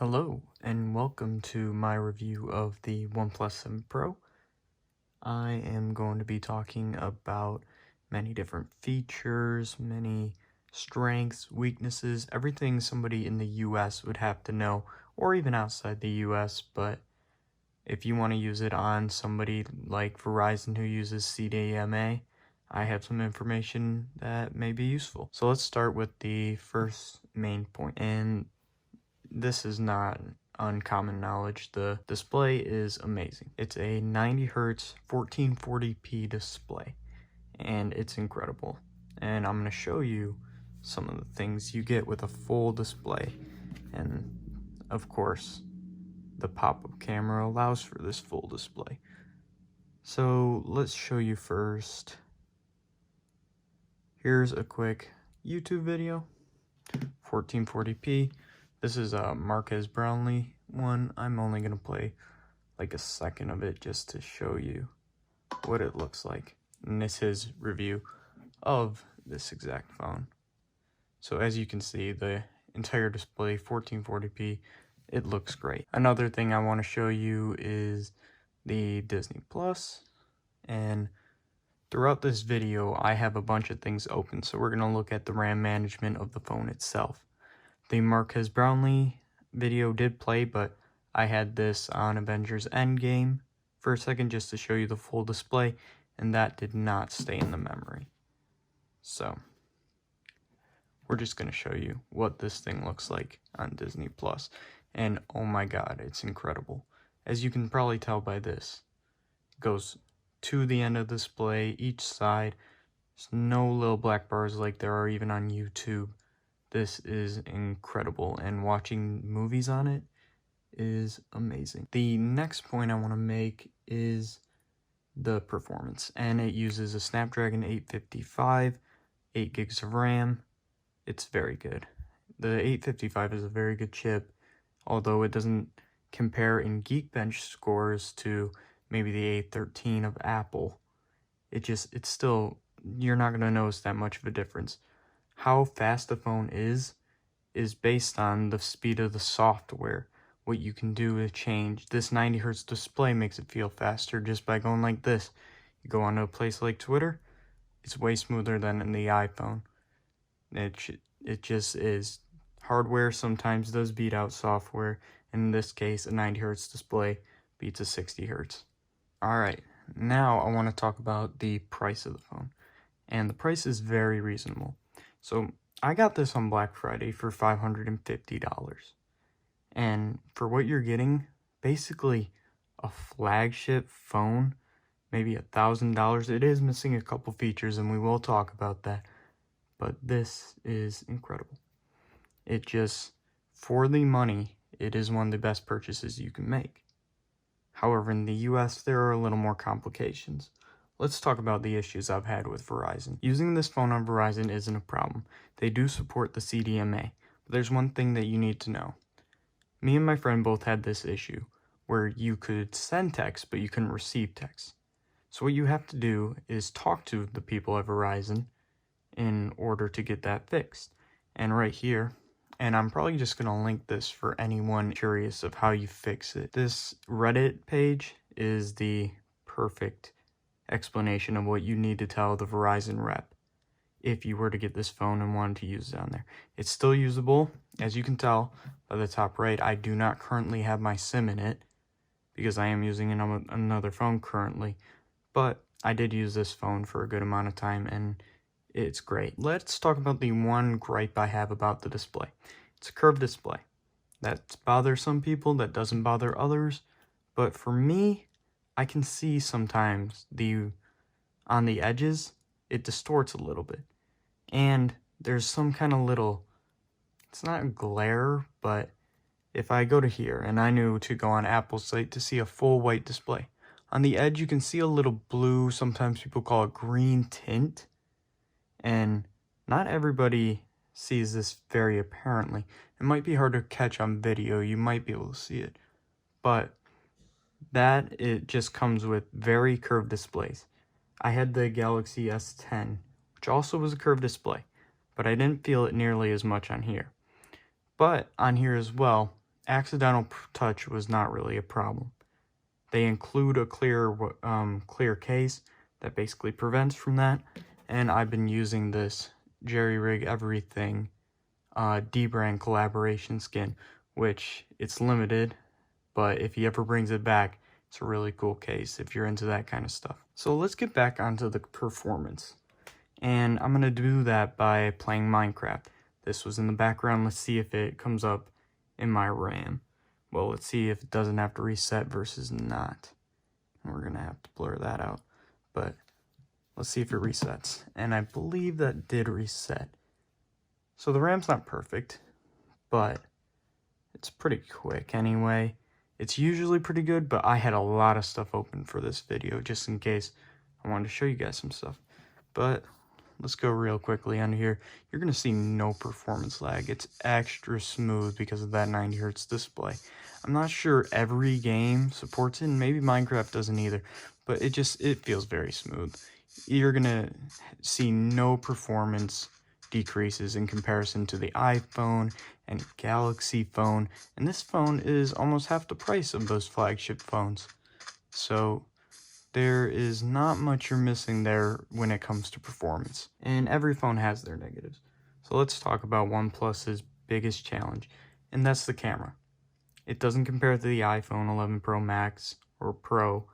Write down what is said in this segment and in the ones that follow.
Hello, and welcome to my review of the OnePlus 7 Pro. I am going to be talking about many different features, many strengths, weaknesses, everything somebody in the US would have to know, or even outside the US, but if you want to use it on somebody like Verizon who uses CDMA, I have some information that may be useful. So let's start with the first main point, and this is not uncommon knowledge. The display is amazing. It's a 90 Hz 1440p display, and it's incredible. And I'm going to show you some of the things you get with a full display. And of course, the pop-up camera allows for this full display. So let's show you first. Here's a quick YouTube video, 1440p. This is a Marques Brownlee one. I'm only going to play like a second of it just to show you what it looks like. And this is his review of this exact phone. So as you can see, the entire display, 1440p, it looks great. Another thing I want to show you is the Disney Plus. And throughout this video, I have a bunch of things open. So we're going to look at the RAM management of the phone itself. The Marques Brownlee video did play, but I had this on Avengers Endgame for a second just to show you the full display, and that did not stay in the memory. So we're just going to show you what this thing looks like on Disney Plus. And oh my god, it's incredible. As you can probably tell by this, it goes to the end of the display, each side. There's no little black bars like there are even on YouTube. This is incredible, and watching movies on it is amazing. The next point I want to make is the performance, and it uses a Snapdragon 855, 8 gigs of RAM. It's very good. The 855 is a very good chip, although it doesn't compare in Geekbench scores to maybe the 813 of Apple. It's still, you're not going to notice that much of a difference. How fast the phone is based on the speed of the software, what you can do to change. This 90 Hz display makes it feel faster just by going like this. You go onto a place like Twitter, it's way smoother than in the iPhone. It just is. Hardware sometimes does beat out software. In this case, a 90 Hz display beats a 60 Hz. Alright, now I want to talk about the price of the phone. And the price is very reasonable. So I got this on Black Friday for $550. And for what you're getting, basically a flagship phone, maybe $1,000. It is missing a couple features, and we will talk about that. But this is incredible. It just, for the money, it is one of the best purchases you can make. However, in the US, there are a little more complications. Let's talk about the issues I've had with Verizon. Using this phone on Verizon isn't a problem. They do support the CDMA, but there's one thing that you need to know. Me and my friend both had this issue, where you could send text, but you couldn't receive text. So what you have to do is talk to the people at Verizon in order to get that fixed. And right here, and I'm probably just going to link this for anyone curious of how you fix it. This Reddit page is the perfect explanation of what you need to tell the Verizon rep if you were to get this phone and wanted to use it on there. It's still usable. As you can tell by the top right, I do not currently have my SIM in it because I am using another phone currently, but I did use this phone for a good amount of time and it's great. Let's talk about the one gripe I have about the display. It's a curved display. That bothers some people, that doesn't bother others, but for me, I can see sometimes on the edges, it distorts a little bit. And there's some kind of little, it's not glare, but if I go to here, and I knew to go on Apple's site to see a full white display, on the edge you can see a little blue, sometimes people call it green tint, and not everybody sees this very apparently. It might be hard to catch on video, you might be able to see it, but it just comes with very curved displays. I had the Galaxy S10, which also was a curved display, but I didn't feel it nearly as much on here. But on here as well, accidental touch was not really a problem. They include a clear case that basically prevents from that, and I've been using this Jerry Rig Everything D-brand collaboration skin, which it's limited, but if he ever brings it back, it's a really cool case if you're into that kind of stuff. So let's get back onto the performance, and I'm gonna do that by playing Minecraft. This was in the background. Let's see if it comes up in my RAM. Well, let's see if it doesn't have to reset versus not. We're gonna have to blur that out, but let's see if it resets. And I believe that did reset. So the RAM's not perfect, but it's pretty quick anyway. It's usually pretty good, but I had a lot of stuff open for this video just in case I wanted to show you guys some stuff. But let's go real quickly under here. You're going to see no performance lag. It's extra smooth because of that 90 Hz display. I'm not sure every game supports it, and maybe Minecraft doesn't either, but it feels very smooth. You're going to see no performance decreases in comparison to the iPhone and Galaxy phone, and this phone is almost half the price of those flagship phones. So there is not much you're missing there when it comes to performance, and every phone has their negatives. So let's talk about OnePlus's biggest challenge, and that's the camera. It doesn't compare to the iPhone 11 Pro Max or Pro.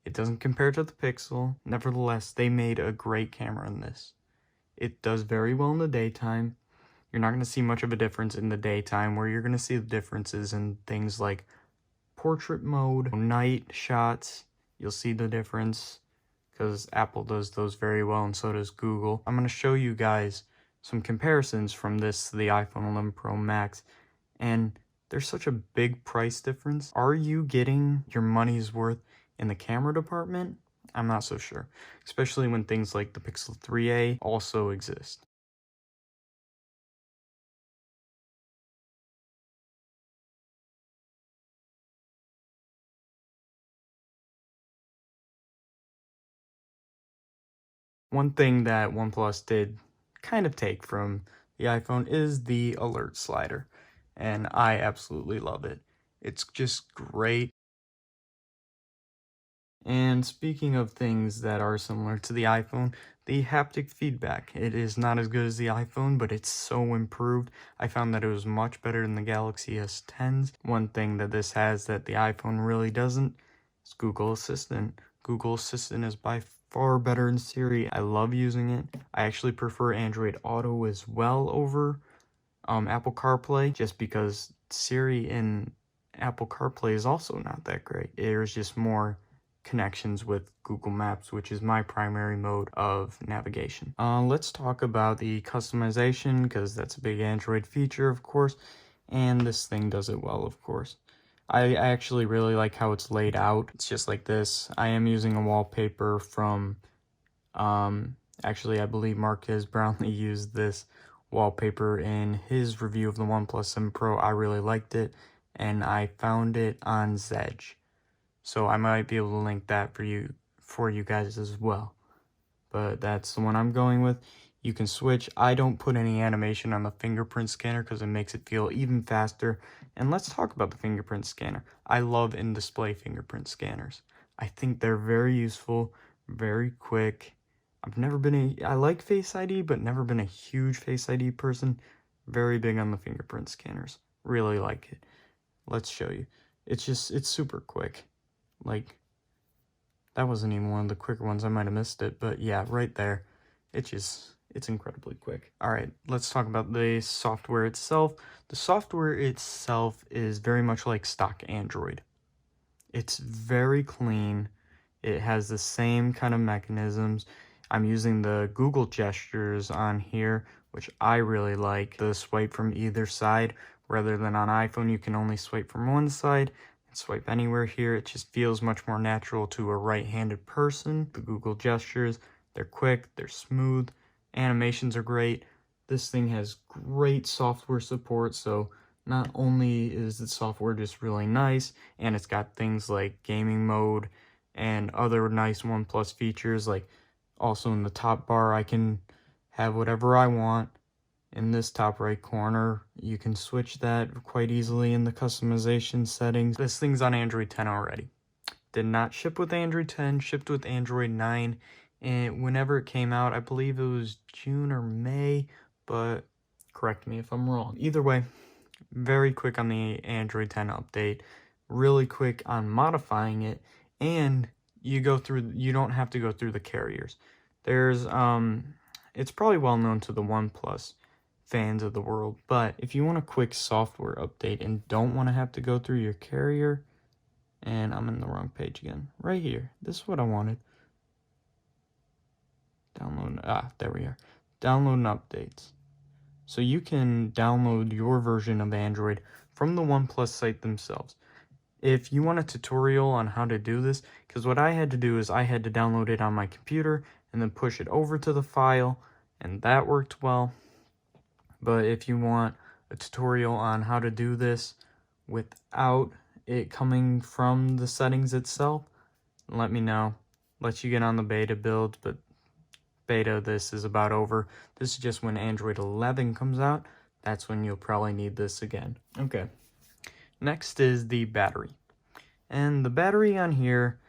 It doesn't compare to the Pixel. Nevertheless, they made a great camera in this. It does very well in the daytime. You're not going to see much of a difference in the daytime. Where you're going to see the differences in things like portrait mode, night shots. You'll see the difference because Apple does those very well, and so does Google. I'm going to show you guys some comparisons from this to the iPhone 11 Pro Max, and there's such a big price difference. Are you getting your money's worth in the camera department? I'm not so sure, especially when things like the Pixel 3a also exist. One thing that OnePlus did kind of take from the iPhone is the alert slider, and I absolutely love it. It's just great. And speaking of things that are similar to the iPhone, the haptic feedback. It is not as good as the iPhone, but it's so improved. I found that it was much better than the Galaxy S10s. One thing that this has that the iPhone really doesn't is Google Assistant. Google Assistant is by far better than Siri. I love using it. I actually prefer Android Auto as well over Apple CarPlay, just because Siri in Apple CarPlay is also not that great. There's just more connections with Google Maps, which is my primary mode of navigation. Let's talk about the customization, because that's a big Android feature, of course, and this thing does it well, of course. I actually really like how it's laid out. It's just like this. I am using a wallpaper from, actually I believe Marques Brownlee used this wallpaper in his review of the OnePlus 7 Pro. I really liked it, and I found it on Zedge. So I might be able to link that for you guys as well. But that's the one I'm going with. You can switch. I don't put any animation on the fingerprint scanner because it makes it feel even faster. And let's talk about the fingerprint scanner. I love in-display fingerprint scanners. I think they're very useful, very quick. I like Face ID, but never been a huge Face ID person. Very big on the fingerprint scanners. Really like it. Let's show you. It's super quick. Like, that wasn't even one of the quicker ones. I might have missed it, but yeah, right there. It's incredibly quick. All right, let's talk about the software itself. The software itself is very much like stock Android. It's very clean. It has the same kind of mechanisms. I'm using the Google gestures on here, which I really like. The swipe from either side, rather than on iPhone, you can only swipe from one side and swipe anywhere here. It just feels much more natural to a right-handed person. The Google gestures, they're quick, they're smooth, animations are great. This thing has great software support, so not only is the software just really nice, and it's got things like gaming mode and other nice OnePlus features, like also in the top bar I can have whatever I want, in this top right corner. You can switch that quite easily in the customization settings. This thing's on Android 10 already. Did not ship with Android 10, shipped with Android 9. And whenever it came out, I believe it was June or May, but correct me if I'm wrong. Either way, very quick on the Android 10 update, really quick on modifying it, and you don't have to go through the carriers. There's it's probably well known to the OnePlus fans of the world, but if you want a quick software update and don't want to have to go through your carrier, and I'm in the wrong page again, right here, this is what I wanted. Download, there we are. Download and updates. So you can download your version of Android from the OnePlus site themselves. If you want a tutorial on how to do this, because what I had to do is I had to download it on my computer and then push it over to the file, and that worked well. But if you want a tutorial on how to do this without it coming from the settings itself, let me know. Let you get on the beta build, but beta this is about over. This is just when Android 11 comes out. That's when you'll probably need this again. Okay. Next is the battery. And the battery on here,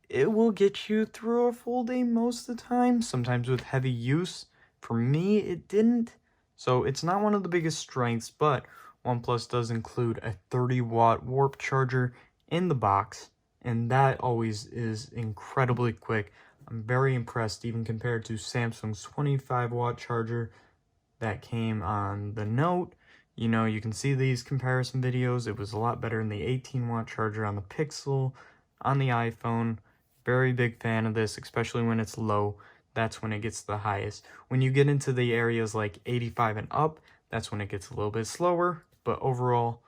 it will get you through a full day most of the time, sometimes with heavy use. For me, it didn't. So it's not one of the biggest strengths, but OnePlus does include a 30-watt warp charger in the box, and that always is incredibly quick. I'm very impressed, even compared to Samsung's 25-watt charger that came on the Note. You know, you can see these comparison videos. It was a lot better than the 18-watt charger on the Pixel, on the iPhone. Very big fan of this, especially when it's low. That's when it gets the highest. When you get into the areas like 85 and up, that's when it gets a little bit slower. But overall,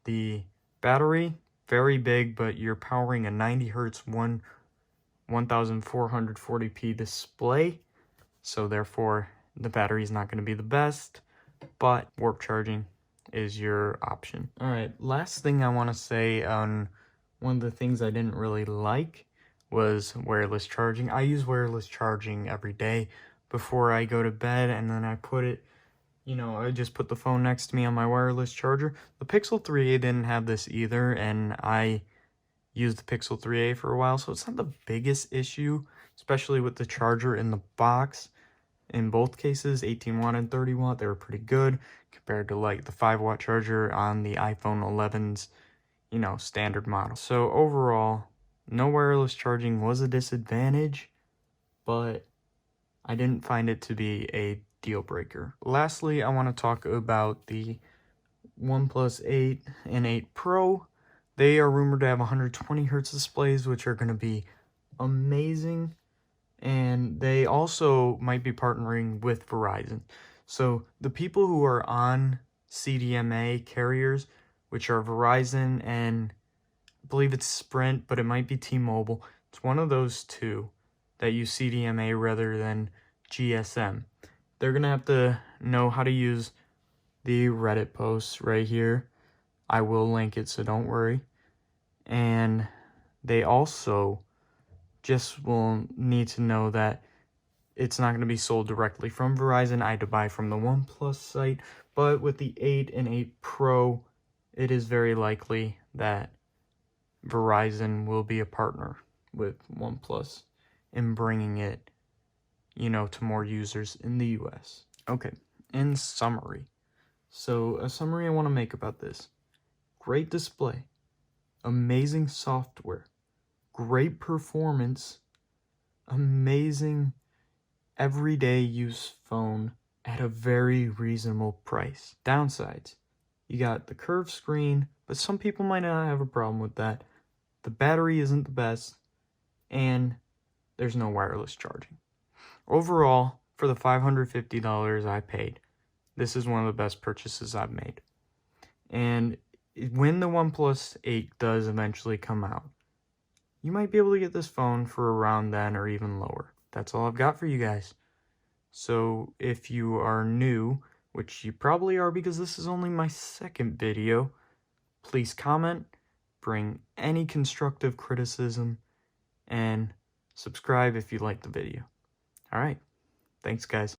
the battery, very big, but you're powering a 90 hertz 1440p display. So therefore, the battery is not going to be the best, but warp charging is your option. All right, last thing I want to say on one of the things I didn't really like was wireless charging. I use wireless charging every day before I go to bed, and then I put it, I just put the phone next to me on my wireless charger. The Pixel 3a didn't have this either, and I used the Pixel 3a for a while, so it's not the biggest issue, especially with the charger in the box. In both cases, 18 watt and 30 watt, they were pretty good compared to like the 5-watt charger on the iPhone 11's, standard model. So overall, no wireless charging was a disadvantage, but I didn't find it to be a deal breaker. Lastly, I want to talk about the OnePlus 8 and 8 Pro. They are rumored to have 120 hertz displays, which are going to be amazing. And they also might be partnering with Verizon. So the people who are on CDMA carriers, which are Verizon and I believe it's Sprint, but it might be T-Mobile. It's one of those two that use CDMA rather than GSM. They're going to have to know how to use the Reddit posts right here. I will link it, so don't worry. And they also just will need to know that it's not going to be sold directly from Verizon. I had to buy from the OnePlus site, but with the 8 and 8 Pro, it is very likely that Verizon will be a partner with OnePlus in bringing it, to more users in the US. Okay, in summary. So a summary I want to make about this. Great display, amazing software, great performance, amazing everyday use phone at a very reasonable price. Downsides, you got the curved screen, but some people might not have a problem with that. The battery isn't the best, and there's no wireless charging. Overall, for the $550 I paid, this is one of the best purchases I've made. And when the OnePlus 8 does eventually come out, you might be able to get this phone for around then or even lower. That's all I've got for you guys. So if you are new, which you probably are because this is only my second video, please comment, bring any constructive criticism, and subscribe if you like the video. All right. Thanks, guys.